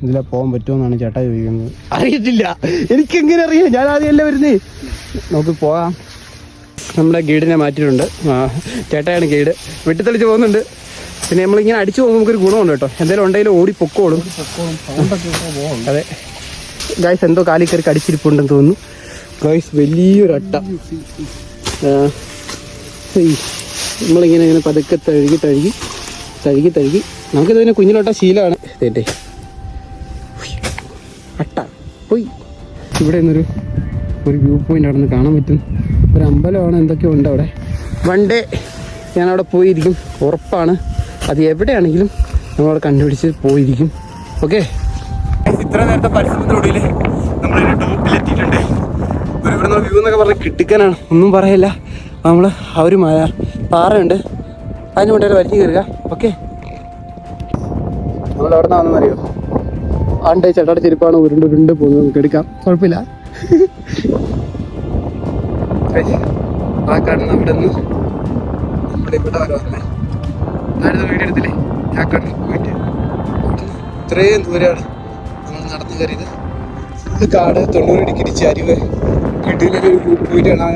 ഇതിലെ പോകാൻ പറ്റുമെന്നാണ് ചേട്ടാ ചോദിക്കുന്നത്. അറിയത്തില്ല, എനിക്കെങ്ങനെ അറിയാം, ഞാൻ ആദ്യമല്ലേ വരുന്നേ. നമുക്ക് പോകാം. നമ്മുടെ ഗൈഡിനെ മാറ്റിയിട്ടുണ്ട്, ചേട്ടായാണ് ഗൈഡ്. വെട്ടിത്തെളിച്ച് പോകുന്നുണ്ട്. പിന്നെ നമ്മളിങ്ങനെ അടിച്ചു പോകുമ്പോൾ നമുക്കൊരു ഗുണമുണ്ട് കേട്ടോ, എന്തെങ്കിലും ഉണ്ടെങ്കിലും ഓടി പൊക്കോളും. അതെ ഗായ്സ്, എന്തോ കാലിൽ കയറി കടിച്ചിരിപ്പുണ്ടെന്ന് തോന്നുന്നു ഗായ്സ്. വലിയൊരു അട്ട. നമ്മളിങ്ങനെ ഇങ്ങനെ പതുക്കെ തഴുകി നമുക്കിതിനെ കുഞ്ഞിലോട്ട ശീലമാണ്. ഇതേ അട്ട പോയി. ഇവിടെ നിന്നൊരു വ്യൂ പോയിന്റ് അവിടെ നിന്ന് കാണാൻ പറ്റും. ഒരു അമ്പലമാണ്, എന്തൊക്കെയോ ഉണ്ട് അവിടെ. വൺ ഡേ ഞാനവിടെ പോയിരിക്കും, ഉറപ്പാണ്. അത് എവിടെയാണെങ്കിലും നമ്മളവിടെ കണ്ടുപിടിച്ച് പോയിരിക്കും. ഓക്കെ, ഇത്ര നേരത്തെ പരിശ്രമത്തിലൂടെ നമ്മളൊരു ടോപ്പിലെത്തിയിട്ടുണ്ട്. ഇവിടുന്ന് വ്യൂ എന്നൊക്കെ പറഞ്ഞ് കിട്ടിക്കാനാണ്, ഒന്നും പറയില്ല. നമ്മൾ ആ ഒരു പാറയുണ്ട്, അതിന് വേണ്ടി വലിഞ്ഞു കയറുക. ഓക്കെ, നമ്മൾ എവിടെ നിന്നാണെന്നറിയോ? ആണ്ടേ ചേട്ടാടെ ചെരുപ്പാണ് ഉരുണ്ട് പോകുന്നത്. നമുക്ക് എടുക്കാം, കുഴപ്പമില്ല. ആ കാണുന്ന അവിടെ നിന്ന് നമ്മളിവിടെ വരാമല്ലേ, ഞാനിത് വീഡിയോ എടുത്തില്ലേ? ആ കാണുന്ന പോയിട്ട് ഇത്രയും ദൂരമാണ് നമ്മൾ നടന്നു കയറിയത്. ഫുള്ള് കാട്, 90 ഡിഗ്രി ചരിവ്, കിട്ടിയിലൊരു വ്യൂ പോയിട്ടാണ്